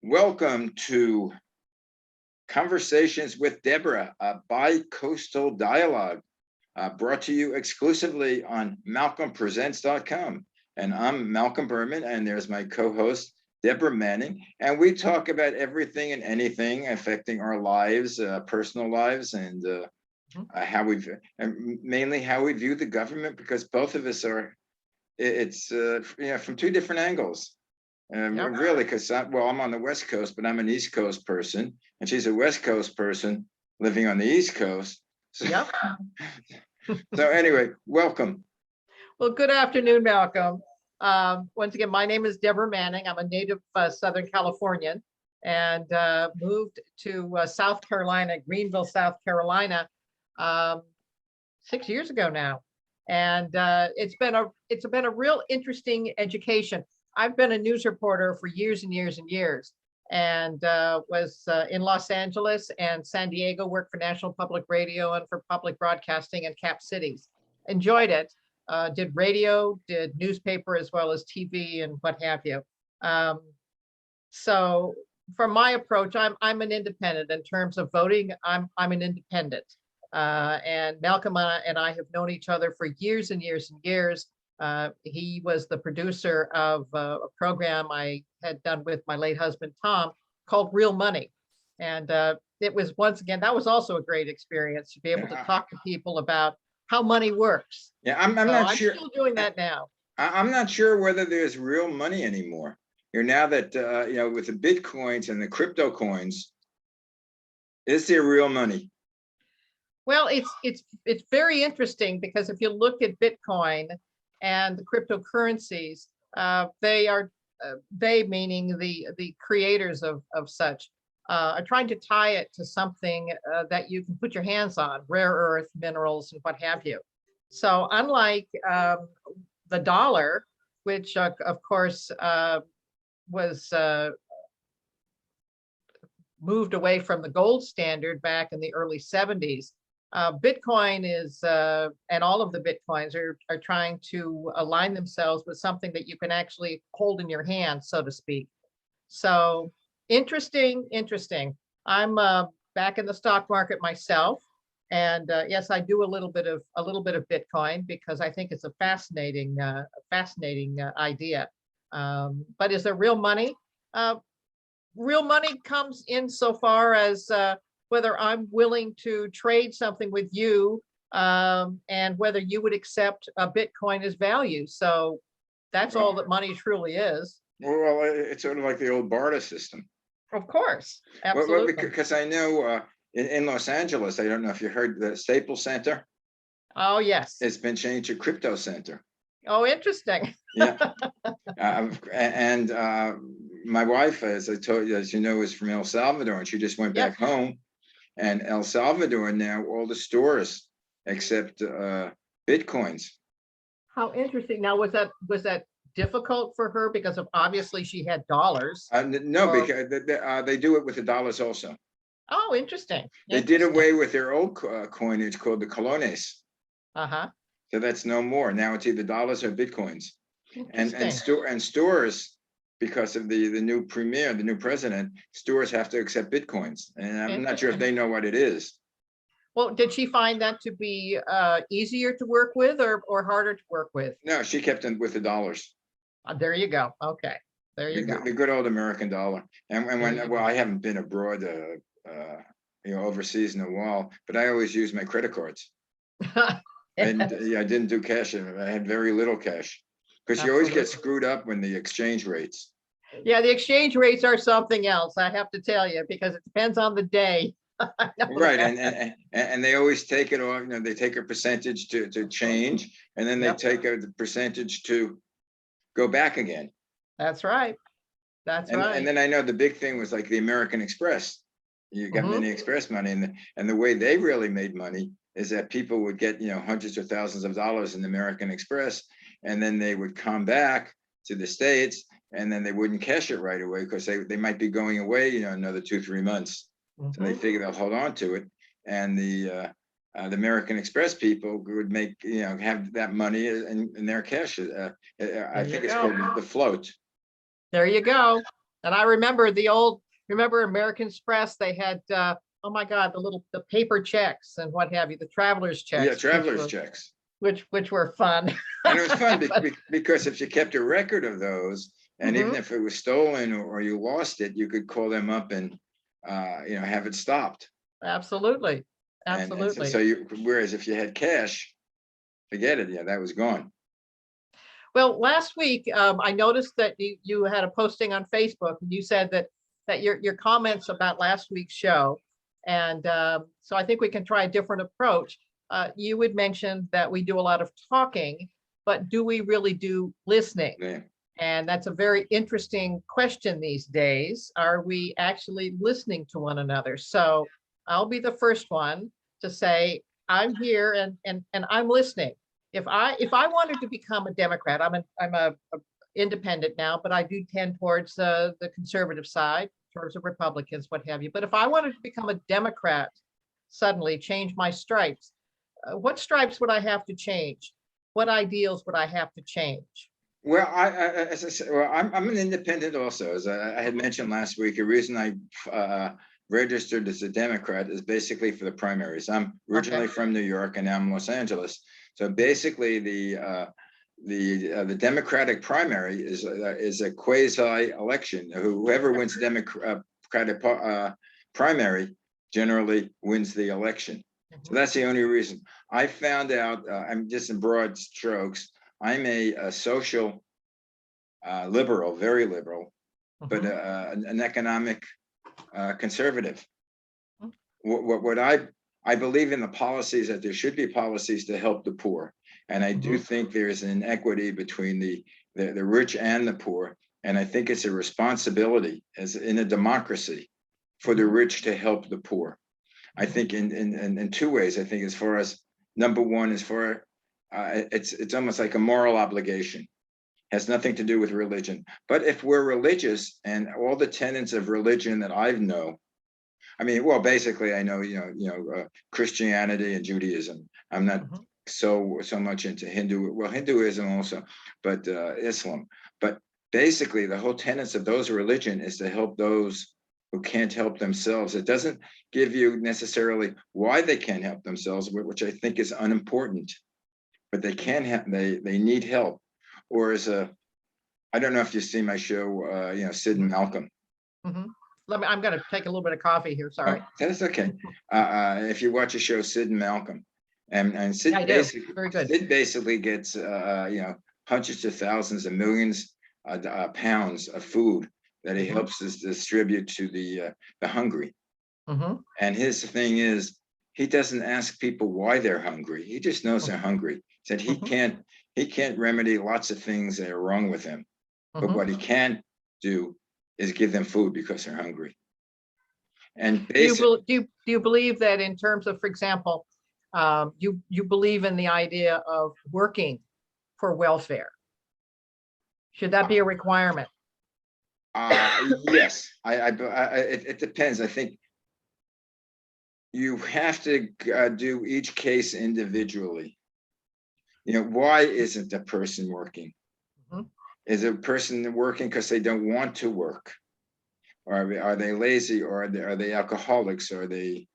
Welcome to Conversations with Deborah, a bi-coastal dialogue brought to you exclusively on malcolmpresents.com. And I'm Malcolm Berman, and there's my co-host, Deborah Manning. And we talk about everything and anything affecting our lives, personal lives, and mainly how we view the government, because both of us are, it's from two different angles. Really, because I'm on the West Coast, but I'm an East Coast person, and she's a West Coast person living on the East Coast. So, so anyway, welcome. Well, good afternoon, Malcolm. Once again, my name is Deborah Manning. I'm a native Southern Californian and moved to South Carolina, Greenville, South Carolina, 6 years ago now. And it's been a real interesting education. I've been a news reporter for years and years and years, and was in Los Angeles and San Diego, worked for National Public Radio and for public broadcasting in Cap Cities. Enjoyed it. Did radio, did newspaper, as well as TV and what have you. So from my approach, I'm an independent in terms of voting. I'm an independent, and Malcolm and I have known each other for years and years and years. He was the producer of a program I had done with my late husband, Tom, called Real Money. And it was, once again, that was also a great experience to be able to talk to people about how money works. Yeah, I'm not sure. I'm still doing that now. I'm not sure whether there's real money anymore. Now that, with the Bitcoins and the crypto coins, is there real money? Well, it's very interesting, because if you look at Bitcoin and the cryptocurrencies, they meaning the creators of such, are trying to tie it to something that you can put your hands on, rare earth minerals and what have you. So unlike the dollar, which of course was moved away from the gold standard back in the early 70s, Bitcoin is, and all of the Bitcoins are trying to align themselves with something that you can actually hold in your hand, so to speak. So interesting. I'm back in the stock market myself, and yes, I do a little bit of Bitcoin, because I think it's a fascinating idea. But is there real money? Real money comes in so far as whether I'm willing to trade something with you, and whether you would accept a Bitcoin as value. So that's all that money truly is. Well, it's sort of like the old barter system. Of course, absolutely. Well, because I know in Los Angeles, I don't know if you heard, the Staples Center. Oh, yes. It's been changed to Crypto Center. Oh, interesting. Yeah. And my wife, as I told you, as you know, is from El Salvador, and she just went back home. And El Salvador now, all the stores accept Bitcoins. How interesting. Now, was that difficult for her, because of obviously she had dollars? No, because they do it with the dollars also. Oh, interesting. They did away with their old coinage called the colones. So that's no more. Now it's either dollars or Bitcoins. And stores, because of the new premier, the new president, stores have to accept Bitcoins. And I'm not sure if they know what it is. Well, did she find that to be easier to work with, or harder to work with? No, she kept it with the dollars. There you go. Okay. There you go. The good old American dollar. And when, well, I haven't been abroad, overseas in a while, but I always use my credit cards. And I didn't do cash. I had very little cash, because you always get screwed up when the exchange rates. Yeah, the exchange rates are something else, I have to tell you, because it depends on the day. Right, and they always take it off. They take a percentage to change, and then they take the percentage to go back again. That's right. That's right. And then I know the big thing was like the American Express. You got many express money, and the way they really made money is that people would get hundreds or thousands of dollars in the American Express, and then they would come back to the States, and then they wouldn't cash it right away, because they might be going away another 2-3 months. So they figure they'll hold on to it, and the American Express people would make have that money in their cash. I think it's called the float. There you go. And I remember American Express, they had, oh my God, the paper checks and what have you, the traveler's Yeah, checks, traveler's checks. which were fun. And it was fun But, because if you kept a record of those, and even mhm, if it was stolen or you lost it, you could call them up and have it stopped. absolutely, And so, absolutely. whereas if you had cash, forget it. Yeah, that was gone. Well, last week, I noticed that you had a posting on Facebook, and you said that your comments about last week's show, and so I think we can try a different approach. You would mention that we do a lot of talking, but do we really do listening? Yeah. And that's a very interesting question these days. Are we actually listening to one another? So I'll be the first one to say I'm here and I'm listening. If I wanted to become a Democrat, I'm a independent now, but I do tend towards the conservative side, towards the Republicans, what have you. But if I wanted to become a Democrat, suddenly change my stripes, what stripes would I have to change? What ideals would I have to change? Well, as I said, well, I'm an independent also. As I had mentioned last week, the reason I registered as a Democrat is basically for the primaries. I'm Okay. originally from New York, and now I'm in Los Angeles. So basically, the Democratic primary is a quasi election. Whoever wins the Democratic primary generally wins the election. So that's the only reason. I found out. I'm just in broad strokes. I'm a social liberal, very liberal, but Mhm. an economic conservative. Mhm. What I believe in the policies, that there should be policies to help the poor, and I do Mhm. think there's an inequity between the rich and the poor, and I think it's a responsibility as in a democracy for the Mhm. rich to help the poor. I Mhm. think in two ways. I think as far as number one, as far it's almost like a moral obligation, has nothing to do with religion. But if we're religious, and all the tenets of religion that I know, I mean, well, basically, I know, Christianity and Judaism. I'm not Mhm. so much into Hinduism also, but Islam. But basically, the whole tenets of those religion is to help those who can't help themselves. It doesn't give you necessarily why they can't help themselves, which I think is unimportant. But they can have, they need help. Or as a, I don't know if you see my show, Sid and Mhm. Malcolm. Mhm. I'm gonna take a little bit of coffee here, Oh, sorry. that's okay. If you watch a show, Sid and Malcolm, and Yeah, I do. Very good. Sid basically gets hundreds of thousands of millions pounds of food that he Mhm. helps us distribute to the hungry. Mhm. And his thing is, he doesn't ask people why they're hungry. He just knows they're Mhm. hungry. Said Mhm. he can't remedy lots of things that are wrong with them, but Mhm. what he can do is give them food because they're hungry. And Do you basic, do you believe that in terms of, for example, you believe in the idea of working for welfare? Should that be a requirement? yes, it depends. I think you have to do each case individually. Why isn't a person working? Mhm. Is a person working because they don't want to work? Or are they lazy? Or are they alcoholics? Or are they,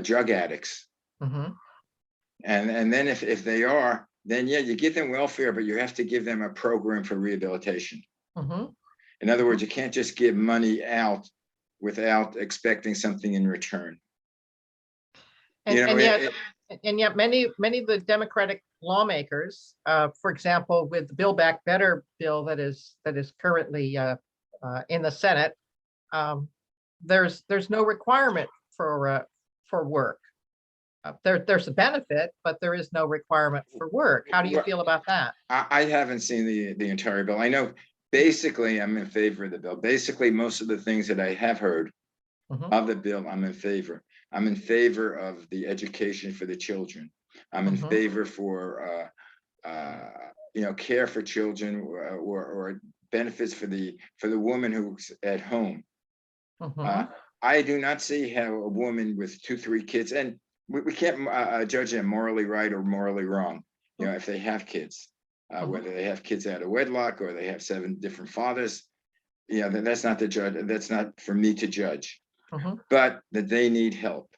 drug addicts? Mhm. And then if they are, then yeah, you give them welfare, but you have to give them a program for rehabilitation. Mhm. In other words, Mhm. you can't just give money out without expecting something in return. And You know, and it, yet it, and yet many of the Democratic lawmakers, for example, with the Build Back Better bill that is currently in the Senate, um, there's no requirement for work. There's a benefit, but there is no requirement for work. How do you well, feel about that? I haven't seen the entire bill. I know basically I'm in favor of the bill. Basically, most of the things that I have heard Mhm. of the bill, I'm in favor. I'm in favor of the education for the children. I'm in Mhm. favor for care for children, or benefits for the woman who's at home. Uh, Mhm. I do not see how a woman with 2, 3 kids, and we can't judge them morally right or morally wrong. Mhm. If they have kids, Mhm. whether they have kids out of wedlock or they have 7 different fathers, yeah, that's not the judge. That's not for me to judge, Mhm. but that they need help.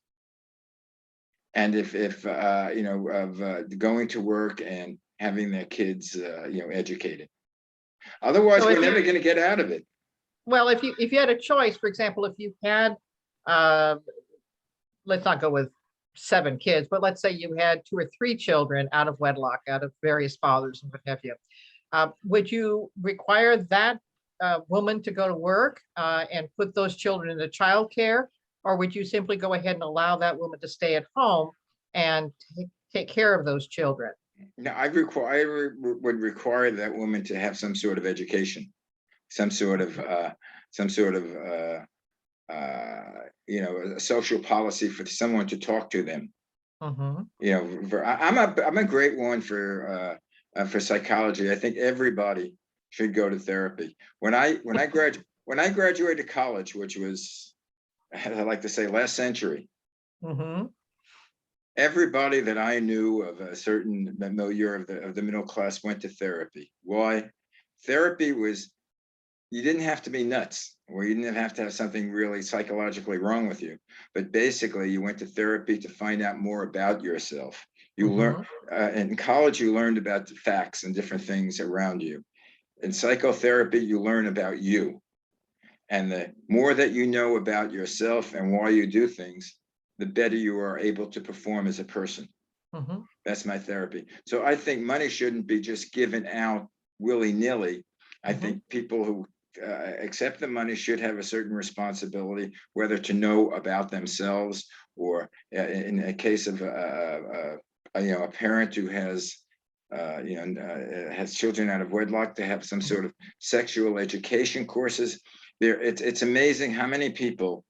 And if of going to work and having their kids, educated. Otherwise, So we're if never you, going to get out of it. well, if you had a choice, for example, if you had, uh, let's not go with 7 kids, but let's say you had 2 or 3 children out of wedlock, out of various fathers and what have you, would you require that woman to go to work and put those children into childcare? Or would you simply go ahead and allow that woman to stay at home and take care of those children? Now, would require that woman to have some sort of education, some sort of some sort of a social policy for someone to talk to them. Mhm. I'm a great one for psychology. I think everybody should go to therapy. When I graduated college, which was, I like to say, last century, Mhm. everybody that I knew of a certain milieu of the middle class went to therapy. Why? Therapy was, you didn't have to be nuts, or you didn't have to have something really psychologically wrong with you. But basically, you went to therapy to find out more about yourself. You learn Mhm. in college, you learned about the facts and different things around you. In psychotherapy, you learn about you. And the more that you know about yourself and why you do things, the better you are able to perform as a person. Mhm. That's my therapy. So I think money shouldn't be just given out willy-nilly. I Mhm. think people who accept the money should have a certain responsibility, whether to know about themselves, or in a case of a parent who has children out of wedlock, to have some Mhm. sort of sexual education courses. It's amazing how many people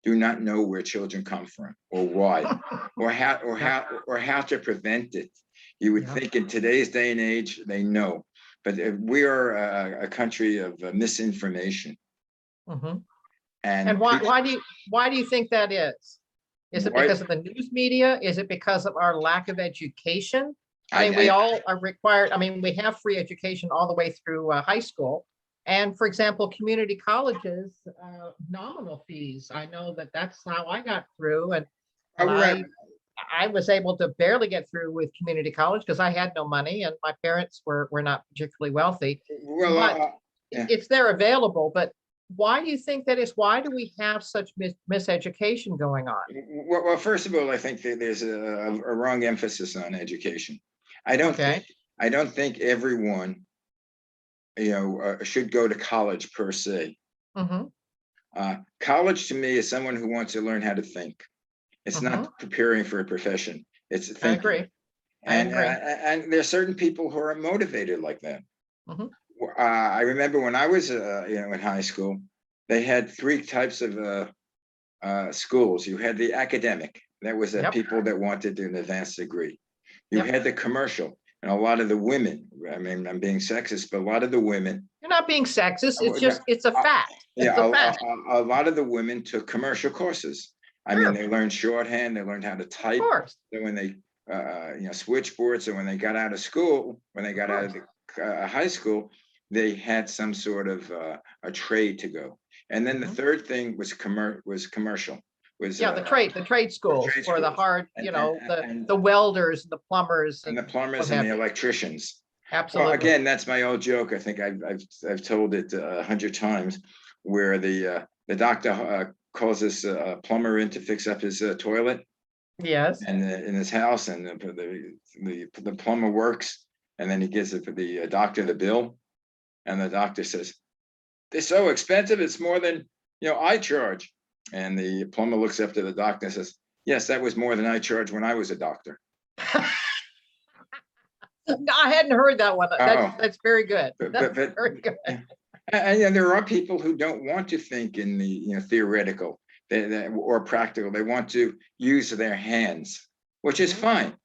do not know where children come from, or why, Yeah. or how to prevent it. You would Yeah. think in today's day and age they know, but we are a country of misinformation. Mhm. And And why do you think that is? Is it why because of the news media? Is it because of our lack of education? I mean, we I all are required, I mean, we have free education all the way through high school. And for example, community colleges, nominal fees. I know that that's how I got through. And right. I was able to barely get through with community college because I had no money and my parents were not particularly wealthy. Well, But yeah. it's there available. But why do you think that is? Why do we have such miseducation going on? Well, first of all, I think that there's a wrong emphasis on education. I don't think Okay. I don't think everyone should go to college per se. Mm-hmm. College to me is someone who wants to learn how to think. It's Mm-hmm. not preparing for a profession. It's I thinking. agree. I And agree. there are certain people who are motivated like that. Mm-hmm. I remember when I was in high school, they had 3 types of schools. You had the academic. That was Yep. people that wanted an advanced degree. You Yep. had the commercial, and a lot of the women. I mean, I'm being sexist, but a lot of the women. You're not being sexist. It's uh, just, it's a uh, fact. It's yeah, a fact. a lot of the women took commercial courses. I mean, Sure. they learned shorthand, they learned how to Of type. course. So when they, switchboards, and when they got out of school, when they Of got out of course. the high school, they had some sort of a trade to go. And then the Mm-hmm. third thing was commercial, was Yeah, the trade the schools trade for the schools, hard, and and the welders, the plumbers, and the and what plumbers and have the you. electricians. Well, Absolutely. again, that's my old joke. I think I've told it 100 times, where the doctor calls this plumber in to fix up his toilet Yes. and in his house, and the plumber works, and then he gives the doctor the bill, and the doctor says, "They're so expensive. It's more than I charge." And the plumber looks up to the doctor and says, "Yes, that was more than I charged when I was a doctor." No, I hadn't heard that one. Oh, That's very good. but That's but very good. and there are people who don't want to think in the theoretical, or practical. They want to use their hands, which is Mhm. fine.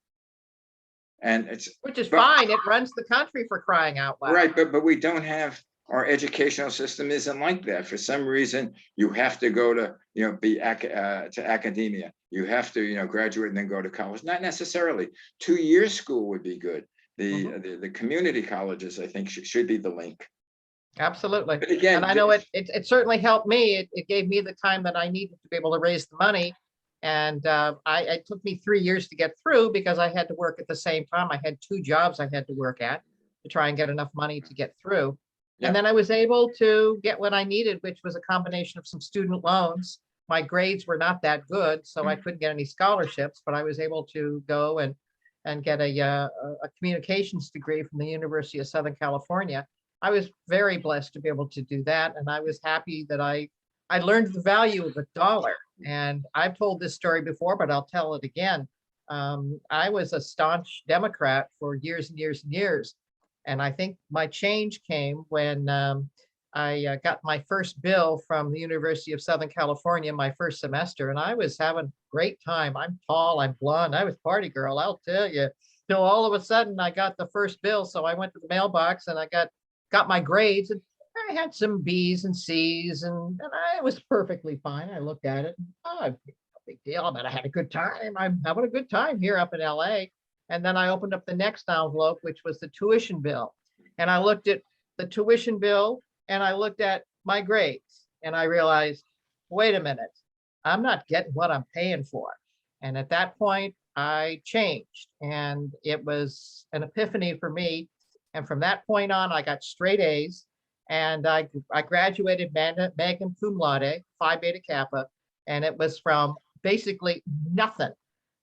And it's Which is but fine. It runs the country for crying out loud. right, but we don't have, our educational system isn't like that. For some reason, you have to go to to academia. You have to graduate and then go to college. Not necessarily. 2 year school would be good. The Mhm. the, the community colleges, I think, should be the link. Absolutely. But And again, I know it certainly helped me. It gave me the time that I needed to be able to raise the money. And it took me 3 years to get through because I had to work at the same time. I had two jobs I had to work at to try and get enough money to get through. And yeah. then I was able to get what I needed, which was a combination of some student loans. My grades were not that good, so I couldn't get any scholarships, but I was able to go and get a communications degree from the University of Southern California. I was very blessed to be able to do that, and I was happy that I learned the value of a dollar. And I've told this story before, but I'll tell it again. I was a staunch Democrat for years and years and years, and I think my change came when I got my first bill from the University of Southern California my first semester, and I was having a great time. I'm tall, I'm blonde, I was party girl, I'll tell you. Till all of a sudden I got the first bill, so I went to the mailbox and I got my grades, and I had some B's and C's, and I was perfectly fine. I looked at it, and, oh, no big deal, but I had a good time. I'm having a good time here up in LA. And then I opened up the next envelope, which was the tuition bill. And I looked at the tuition bill and I looked at my grades and I realized, wait a minute, I'm not getting what I'm paying for. And at that point, I changed, and it was an epiphany for me. And from that point on, I got straight A's, and I graduated magna cum laude, Phi Beta Kappa, and it was from basically nothing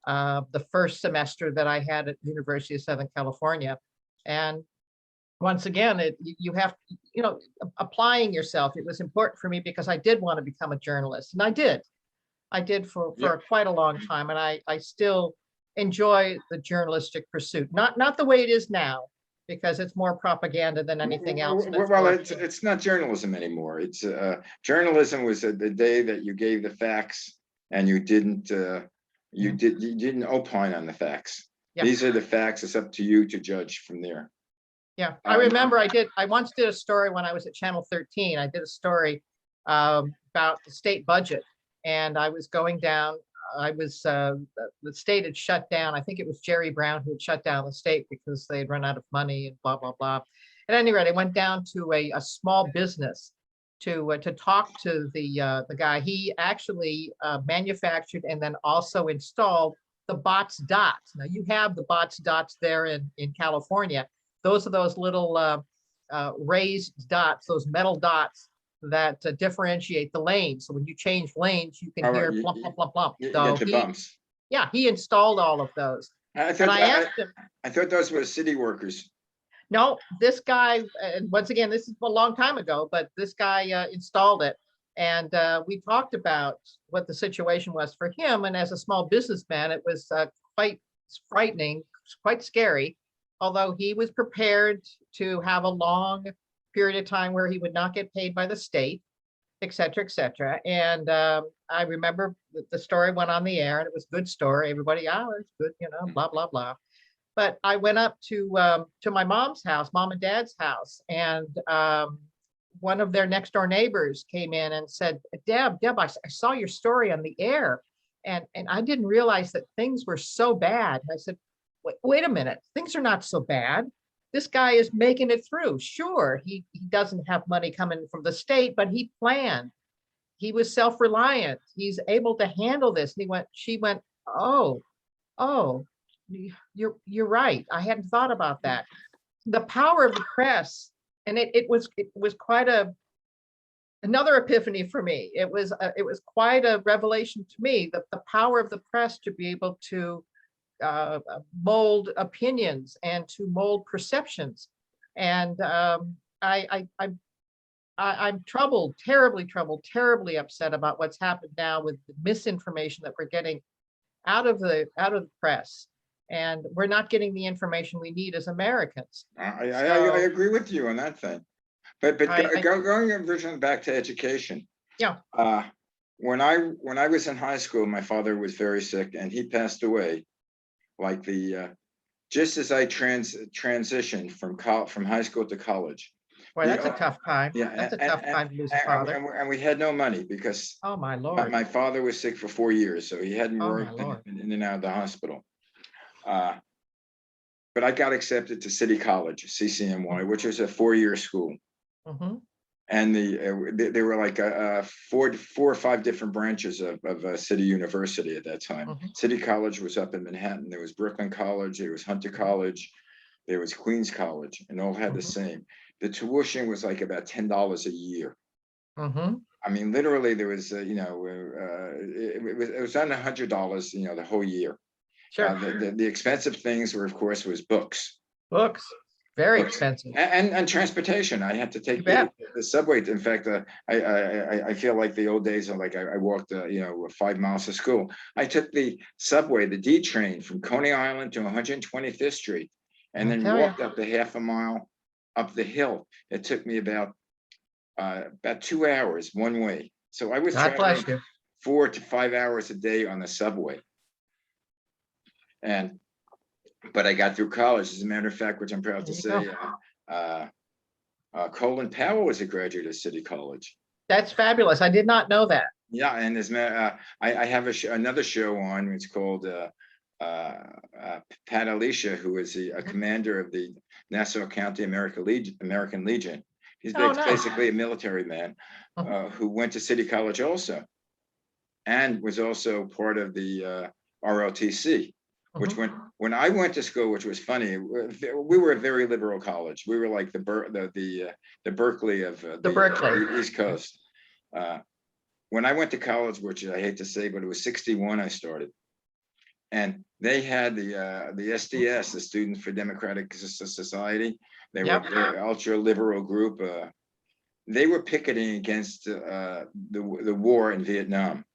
the first semester that I had at University of Southern California. And once again, you have, applying yourself. It was important for me because I did want to become a journalist, and I did. I did for Yeah. quite a long time, and I still enjoy the journalistic pursuit. Not the way it is now, because it's more propaganda than anything else. Well, it's not journalism anymore. It's journalism was the day that you gave the facts and you didn't you didn't opine on the facts. Yeah. These are the facts. It's up to you to judge from there. Yeah, I remember I once did a story when I was at Channel 13. I did a story about the state budget, and I was going down. I was the state had shut down. I think it was Jerry Brown who had shut down the state because they had run out of money and blah blah blah. At any rate, I went down to a small business to talk to the guy. He actually manufactured and then also installed the Bots dots. Now you have the Bots dots there in California. Those are those little raised dots, those metal dots that differentiate the lanes. So when you change lanes, you can hear plump, plump, plump, plump. You So get the bumps. yeah, he installed all of those. I And thought I asked him, I thought those were city workers. no, this guy, and once again, this is a long time ago, but this guy installed it. And we talked about what the situation was for him. And as a small businessman, it was quite frightening, quite scary, although he was prepared to have a long period of time where he would not get paid by the state, et cetera, et cetera. And I remember the story went on the air, and it was a good story. Everybody, oh, it's good, blah, blah, blah. But I went up to my mom's house, mom and dad's house, and one of their next door neighbors came in and said, Deb, I saw your story on the air, and I didn't realize that things were so bad. And I said, wait a minute, things are not so bad. This guy is making it through. Sure, he doesn't have money coming from the state, but he planned. He was self-reliant. He's able to handle this. And she went, oh, you're right. I hadn't thought about that. The power of the press, and it was quite another epiphany for me. It was quite a revelation to me, that the power of the press to be able to mold opinions and to mold perceptions. And I'm troubled, terribly upset about what's happened now with the misinformation that we're getting out of the press, and we're not getting the information we need as Americans. I agree with you on that thing, but going originally back to education. Yeah. When I was in high school, my father was very sick, and he passed away. Like just as I transitioned from high school to college. Boy, that's a tough time. Yeah, that's a tough time to lose a father. And we had no money because oh my Lord, my father was sick for 4 years, so he hadn't worked in and out of the hospital. But I got accepted to City College, CCNY, which was a 4-year school. Mhm. And there were like four or five different branches of City University at that time. Mhm. City College was up in Manhattan. There was Brooklyn College. There was Hunter College. There was Queens College, and all had the Mhm. same. The tuition was like about $10 a year. Mhm. I mean, literally, there was, it was under $100, the whole year. Sure. The expensive things were, of course, was books. Books, very Books expensive. and transportation. I had to You take bet. the subway. In fact, I feel like the old days are like I walked 5 miles to school. I took the subway, the D train from Coney Island to 125th Street, and I then tell you. walked up the half a mile up the hill. It took me about 2 hours one way. So I was God traveling bless you. 4 to 5 hours a day on the subway. But I got through college. As a matter of fact, which I'm proud to There you say, go. Colin Powell was a graduate of City College. That's fabulous. I did not know that. Yeah, and I have another show on. It's called Pat Alicia, who is a Mhm. commander of the Nassau County American Legion. He's Oh, nice. basically a military man Mhm. who went to City College also, and was also part of the ROTC. Which Mhm. when I went to school, which was funny, we were a very liberal college. We were like the Berkeley of The Berkeley. East Coast. When I went to college, which I hate to say, but it was 61, I started. And they had the SDS, the Students for Democratic Society. They were Yep. an ultra liberal group. They were picketing against the war in Vietnam.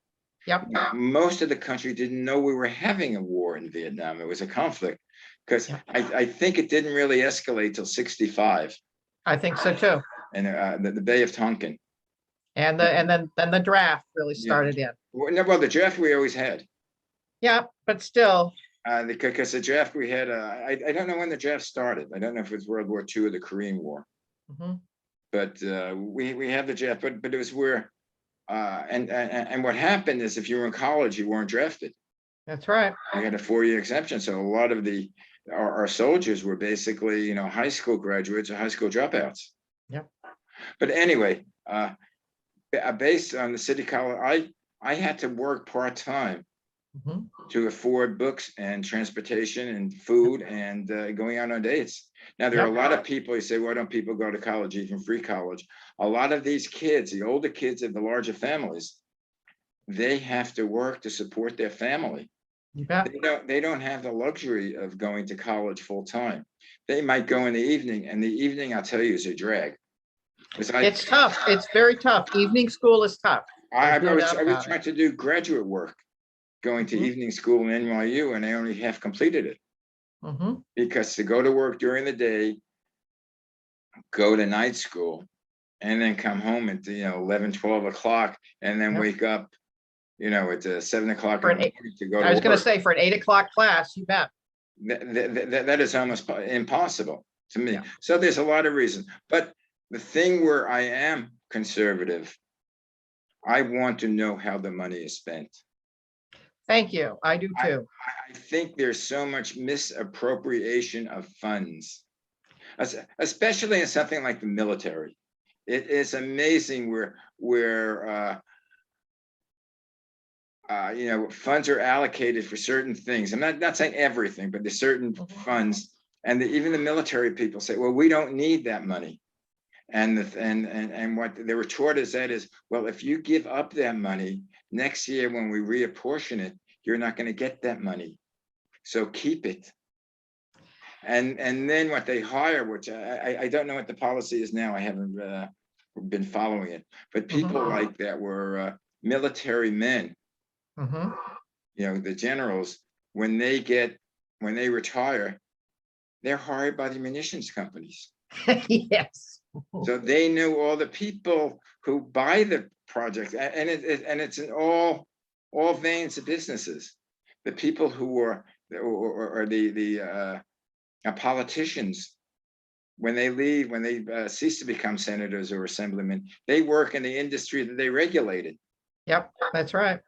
Yep. Most of the country didn't know we were having a war in Vietnam. It was a conflict, because Yep. I think it didn't really escalate till 65, I think so too. and the Bay of Tonkin. And then the draft really Yeah. started in. Well, the draft we always had. Yeah, but still. Because the draft we had, I don't know when the draft started. I don't know if it was World War II or the Korean War, Mhm. but we had the draft. But it was where, and what happened is, if you were in college, you weren't drafted. That's right. We had a 4-year exemption, so a lot of our soldiers were basically high school graduates or high school dropouts. Yep. But anyway, based on the City College, I had to work part-time Mhm. to afford books and transportation and food and going out on dates. Now, there are a Yep. lot of people, you say, why don't people go to college, even free college? A lot of these kids, the older kids of the larger families, they have to work to support their family. You bet. They don't have the luxury of going to college full time. They might go in the evening, and the evening, I'll tell you, is a drag. It's tough. It's very tough. Evening school is tough. There's no doubt I was about it. trying to do graduate work, going to Mhm. evening school in NYU, and I only half completed it, Mhm. because to go to work during the day, go to night school, and then come home at 11, 12 o'clock, and then Yep. wake up, at 7 o'clock For in an the eight, morning to go I was to going to work. say for an 8 o'clock class, you bet. That is almost impossible to me. Yeah. So there's a lot of reasons. But the thing where I am conservative, I want to know how the money is spent. Thank you. I do too. I think there's so much misappropriation of funds, especially in something like the military. It is amazing where funds are allocated for certain things. I'm not saying everything, but there's certain Mhm. funds, and even the military people say, well, we don't need that money. And what the retort is well, if you give up that money next year when we reapportion it, you're not going to get that money. So keep it. And then what they hire, which I don't know what the policy is now. I haven't been following it, but people like that were military men. Mhm. The generals, when they retire, they're hired by the munitions companies. Yes. So they know all the people who buy the projects, and it's in all veins of businesses. The people who are or the politicians, when they leave, when they cease to become senators or assemblymen, they work in the industry that they regulated. Yep, that's right.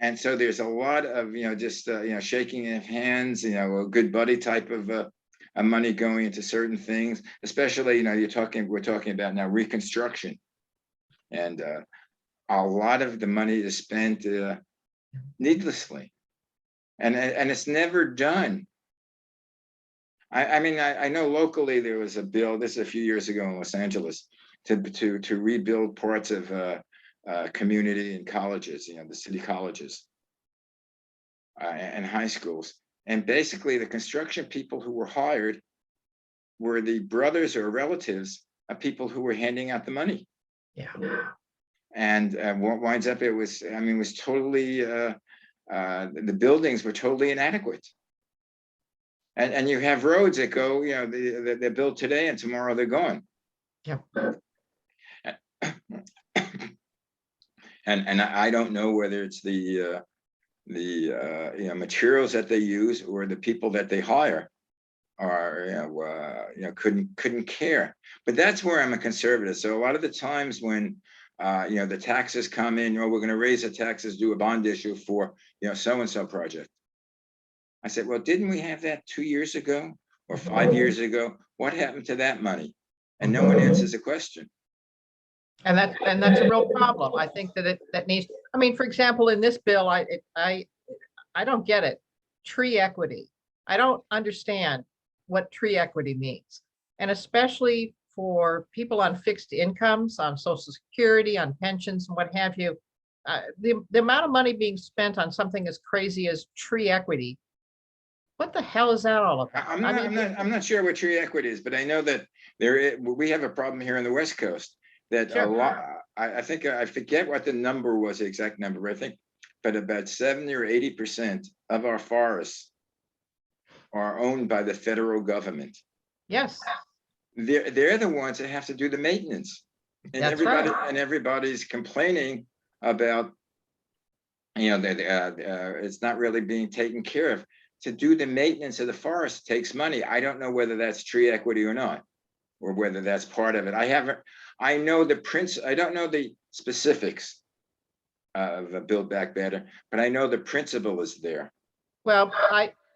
And so there's a lot of just shaking of hands, a good buddy type of money going into certain things, especially, we're talking about now reconstruction. And a lot of the money is spent needlessly. And it's never done. I mean, I know locally there was a bill, this is a few years ago in Los Angeles, to rebuild parts of community and colleges, the city colleges and high schools. And basically the construction people who were hired were the brothers or relatives of people who were handing out the money. Yeah. And what winds up, it was totally, the buildings were totally inadequate. And you have roads that go, they're built today and tomorrow they're gone. Yeah. And I don't know whether it's the materials that they use or the people that they hire are couldn't care. But that's where I'm a conservative. So a lot of the times when the taxes come in, we're going to raise the taxes, do a bond issue for so and so project. I said, well, didn't we have that 2 years ago or 5 years ago? What happened to that money? And no one answers the question. And that's a real problem. I think that that needs. I mean, for example, in this bill, I don't get it. Tree equity. I don't understand what tree equity means, and especially for people on fixed incomes, on Social Security, on pensions, and what have you. The amount of money being spent on something as crazy as tree equity. What the hell is that all about? I'm not sure what tree equity is, but I know that we have a problem here on the West Coast that Sure. a lot. I think I forget what the number was, the exact number, but I think, but about 70 or 80% of our forests are owned by the federal government. Yes. They're the ones that have to do the maintenance, and That's right. everybody's complaining about that it's not really being taken care of. To do the maintenance of the forest takes money. I don't know whether that's tree equity or not, or whether that's part of it. I know I don't know the specifics of Build Back Better, but I know the principle is there. Well,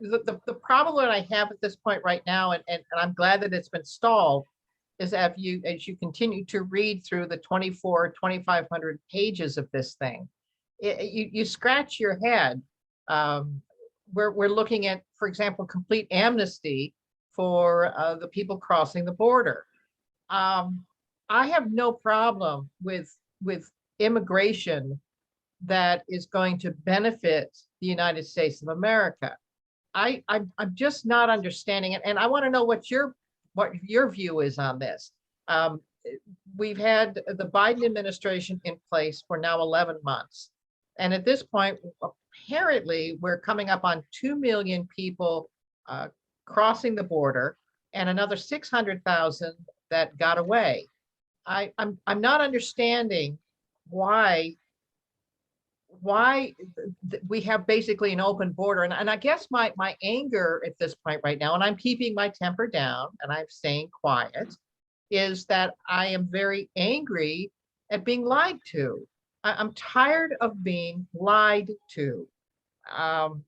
the problem that I have at this point right now, and I'm glad that it's been stalled, is that as you continue to read through the 2,500 pages of this thing, you scratch your head. We're looking at, for example, complete amnesty for the people crossing the border. I have no problem with immigration that is going to benefit the United States of America. I'm just not understanding it, and I want to know what your view is on this. We've had the Biden administration in place for now 11 months, and at this point, apparently, we're coming up on 2 million people crossing the border, and another 600,000 that got away. I'm not understanding why we have basically an open border. And I guess my anger at this point right now, and I'm keeping my temper down and I'm staying quiet, is that I am very angry at being lied to. I'm tired of being lied to.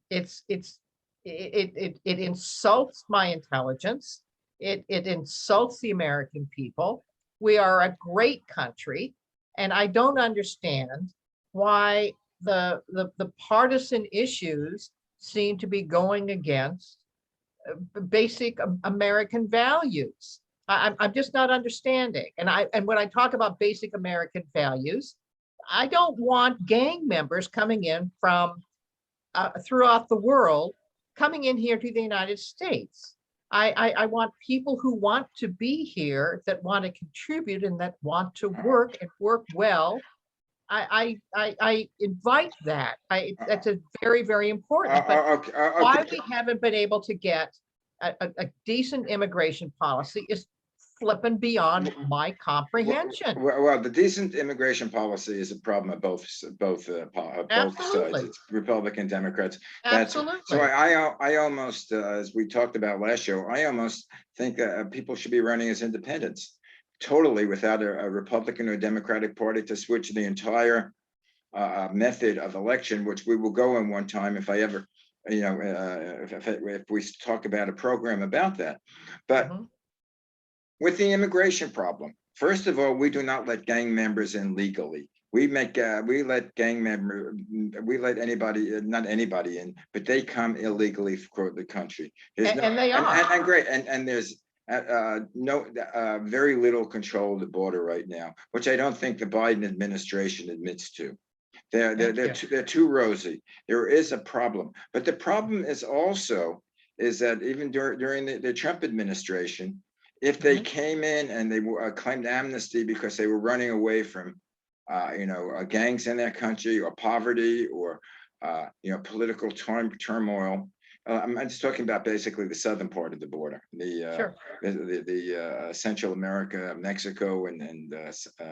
It insults my intelligence. It insults the American people. We are a great country, and I don't understand why the partisan issues seem to be going against basic American values. I'm just not understanding. And when I talk about basic American values, I don't want gang members coming in from throughout the world, coming in here to the United States. I want people who want to be here, that want to contribute and that want to work and work well. I invite that. That's a very, very important. But why we haven't been able to get a decent immigration policy is flipping beyond my comprehension. Well, the decent immigration policy is a problem at both sides. It's Republican, Democrats. Absolutely. So I almost, as we talked about last show, I almost think people should be running as independents, totally without a Republican or Democratic Party to switch the entire method of election, which we will go in one time if I ever you know, if we talk about a program about that. But Mhm. with the immigration problem, first of all, we do not let gang members in legally. We let gang member, we let anybody, not anybody in, but they come illegally for the country. There's no, And they are. and great, and there's no, very little control of the border right now, which I don't think the Biden administration admits to. Thank you. They're too rosy. There is a problem, but the problem is also is that even during the Trump administration, if they Mhm. came in and they claimed amnesty because they were running away from, you know, gangs in their country or poverty or, you know, political turmoil. I'm just talking about basically the southern part of the border, Sure. Central America, Mexico, and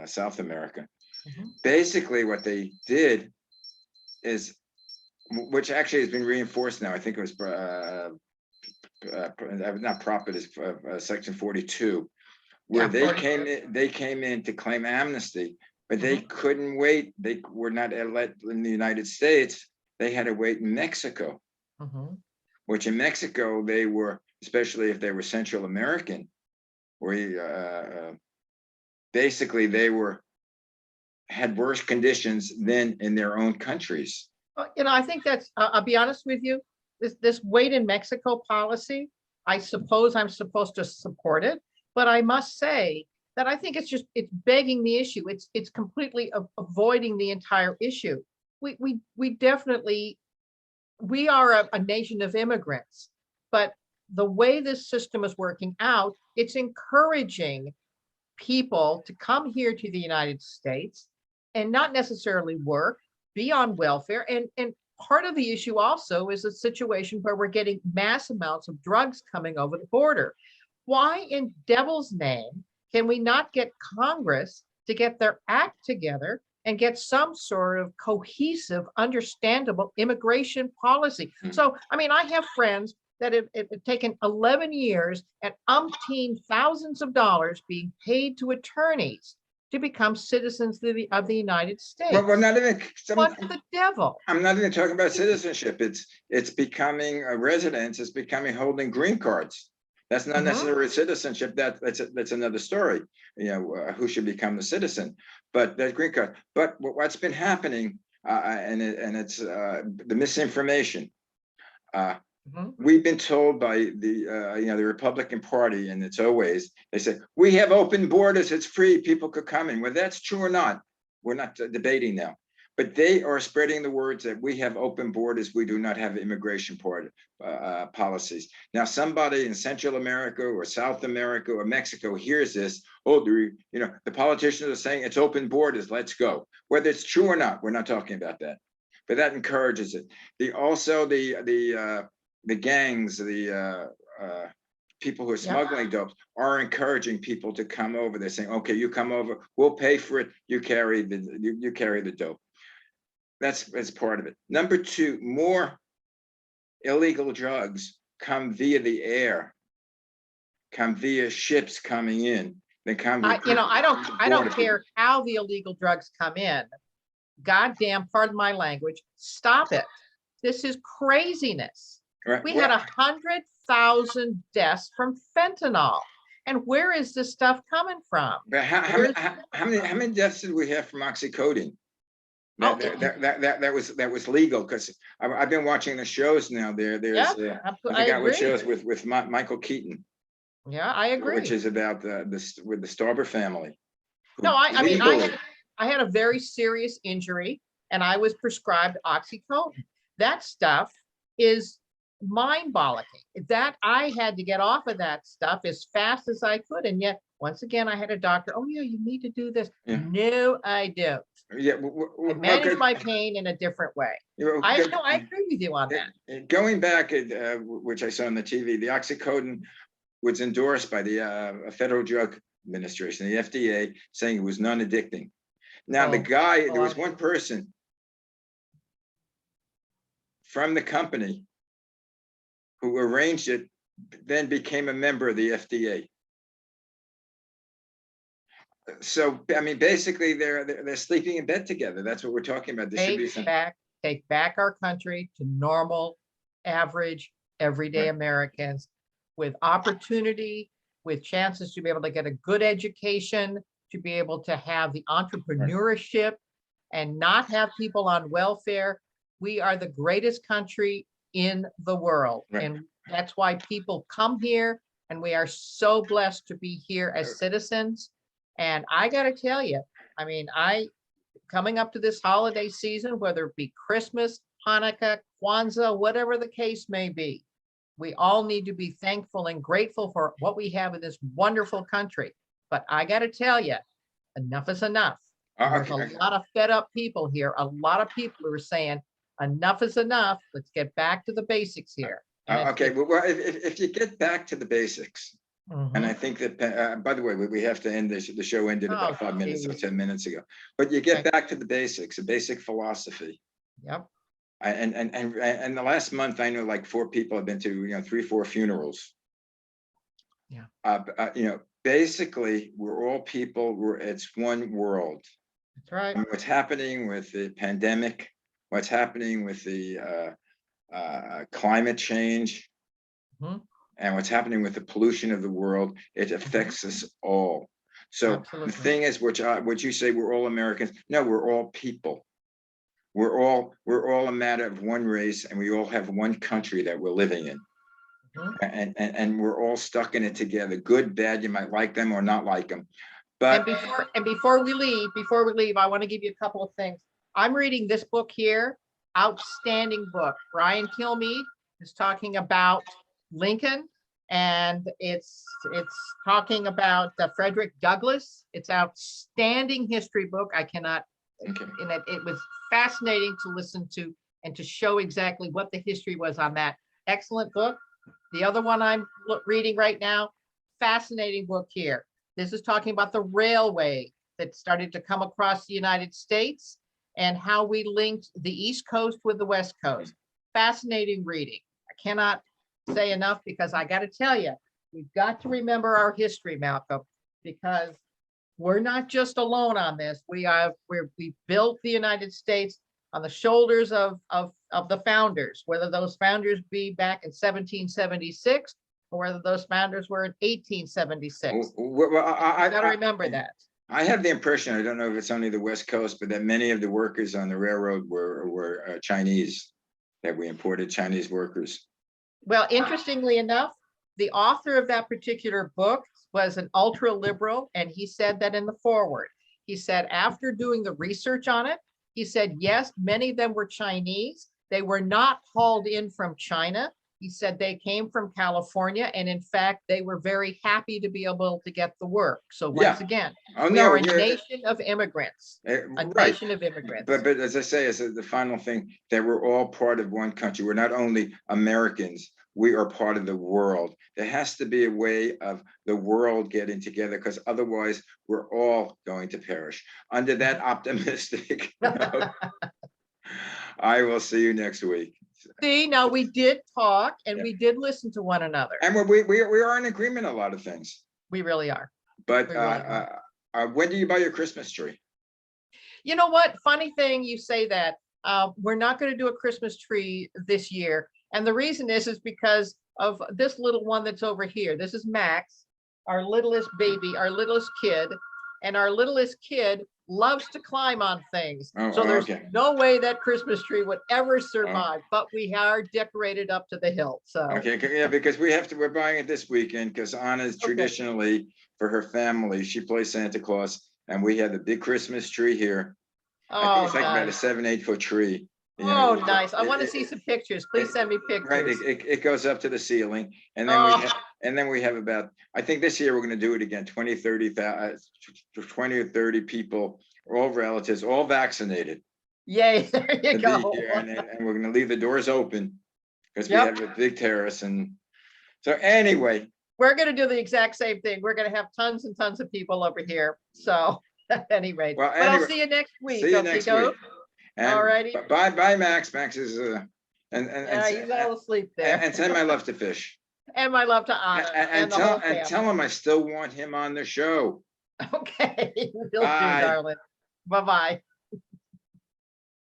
South America. Mhm. Basically, what they did is, which actually has been reinforced now. I think it was not Prophet, is Section 42, where Yeah, they came in to claim amnesty, but they Mhm. couldn't wait. They were not let in the United States. They had to wait in Mexico, Mhm. which in Mexico they were, especially if they were Central American, where basically they were had worse conditions than in their own countries. You know, I think that's, I'll be honest with you, this wait in Mexico policy, I suppose I'm supposed to support it, but I must say that I think it's begging the issue. It's completely avoiding the entire issue. We definitely, we are a nation of immigrants, but the way this system is working out, it's encouraging people to come here to the United States and not necessarily work, be on welfare. And part of the issue also is a situation where we're getting mass amounts of drugs coming over the border. Why in devil's name can we not get Congress to get their act together and get some sort of cohesive, understandable immigration policy? Mm. So, I mean, I have friends that have taken 11 years and umpteen thousands of dollars being paid to attorneys to become citizens of the United Well, we're States. not even. What the devil? I'm not even talking about citizenship. It's becoming a residence. It's becoming holding green cards. That's not Mhm. necessarily citizenship. That's another story. You know, who should become the citizen, but that green card. But what's been happening, and it's the misinformation. Uh, Mhm. we've been told by the you know, the Republican Party, and it's always they say we have open borders, it's free, people could come in. Whether that's true or not, we're not debating now. But they are spreading the words that we have open borders, we do not have immigration policies. Now, somebody in Central America or South America or Mexico hears this. Oh, you know, the politicians are saying it's open borders, let's go. Whether it's true or not, we're not talking about that. But that encourages it. The gangs, people who are Yep. smuggling dope are encouraging people to come over. They're saying, okay, you come over, we'll pay for it. You carry the dope. That's part of it. Number two, more illegal drugs come via the air, come via ships coming in. They come You know, I don't border. care how the illegal drugs come in. Goddamn, pardon my language, stop it. This is craziness. Right. We had Well, 100,000 deaths from fentanyl. And where is this stuff coming from? but Where's how many deaths did we have from oxycodone? oh, That was legal, because I've been watching the shows now. There's yeah, I I forgot what agree. shows with Michael Keaton, Yeah, I which agree. is about this with the Starber family, No, who I mean, legally. I had a very serious injury and I was prescribed oxycodone. That stuff is mind-boggling. That I had to get off of that stuff as fast as I could. And yet, once again, I had a doctor, oh yeah, you need to do this. Yeah, No, I don't. yeah. I Well, manage my pain in a different way. I no, I agree with you on that. going back, which I saw on the TV, the oxycodone was endorsed by the Federal Drug Administration, the FDA, saying it was non-addicting. Now, the Oh, guy, there was well, one person from the company who arranged it, then became a member of the FDA. So, I mean, basically, they're sleeping in bed together. That's what we're talking about. There should be some. take back our country to normal average, everyday Americans with opportunity, with chances to be able to get a good education, to be able to have the entrepreneurship and not have people on welfare. We are the greatest country in the world. Right. And that's why people come here, and we are so blessed to be here as citizens. And I got to tell you, I mean, coming up to this holiday season, whether it be Christmas, Hanukkah, Kwanzaa, whatever the case may be, we all need to be thankful and grateful for what we have in this wonderful country. But I got to tell you, enough is enough. There's a lot of fed up people here. A lot of people who are saying enough is enough. Let's get back to the basics here. Okay, well, if you get back to the basics, and Mhm. I think that, by the way, we have to end this. The show ended about Oh, 5 minutes or geez. 10 minutes ago. But you get Okay. back to the basics, a basic philosophy. Yep. And the last month, I know like 4 people have been to 3, 4 funerals. Yeah. Basically, we're all people. It's one world. That's right. And what's happening with the pandemic, what's happening with the climate change, Mhm. and what's happening with the pollution of the world, it affects us all. So Absolutely. the thing is, what you say, we're all Americans. No, we're all people. We're all a matter of one race, and we all have one country that we're living in. Mhm. And we're all stuck in it together. Good, bad, you might like them or not like them. But before we leave, I want to give you a couple of things. I'm reading this book here, outstanding book. Brian Kilmeade is talking about Lincoln, and it's talking about Frederick Douglass. It's outstanding history book. I cannot, okay. and it was fascinating to listen to and to show exactly what the history was on that. Excellent book. The other one I'm reading right now, fascinating book here. This is talking about the railway that started to come across the United States and how we linked the East Coast with the West Coast. Fascinating reading. I cannot say enough, because I got to tell you, we've got to remember our history, Malcolm, because we're not just alone on this. We built the United States on the shoulders of the founders, whether those founders be back in 1776 or whether those founders were in 1876. Well, I got to remember that. I have the impression, I don't know if it's only the West Coast, but that many of the workers on the railroad were Chinese, that we imported Chinese workers. Well, interestingly enough, the author of that particular book was an ultra liberal, and he said that in the foreword. He said, after doing the research on it, he said, yes, many of them were Chinese. They were not hauled in from China. He said they came from California, and in fact, they were very happy to be able to get the work. So once again, we are a nation of immigrants, a nation of immigrants. But as I say, as the final thing, that we're all part of one country. We're not only Americans, we are part of the world. There has to be a way of the world getting together, because otherwise we're all going to perish. Under that optimistic note, I will see you next week. See, now we did talk, and we did listen to one another. And we are in agreement on a lot of things. We really are. But when do you buy your Christmas tree? You know what? Funny thing you say that. We're not going to do a Christmas tree this year. And the reason is because of this little one that's over here. This is Max, our littlest baby, our littlest kid. And our littlest kid loves to climb on things. So there's no way that Christmas tree would ever survive, but we are decorated up to the hilt. So okay, yeah, because we're buying it this weekend, because Anna's traditionally, for her family, she plays Santa Claus, and we have a big Christmas tree here. I think it's like about a 7-8 foot tree. Nice. I want to see some pictures. Please send me pictures. Right, it goes up to the ceiling, and then we have about, I think this year we're going to do it again, 20 or 30 people, all relatives, all vaccinated. Yay, there you go. And we're going to leave the doors open, because we have a big terrace. And so anyway, we're going to do the exact same thing. We're going to have tons and tons of people over here. So at any rate, but I'll see you next week. See you next week. All righty. Bye, Max. Max is he's all asleep there. And send my love to Fish. And my love to Anna. And tell him I still want him on the show. Okay, will do, darling. Bye-bye.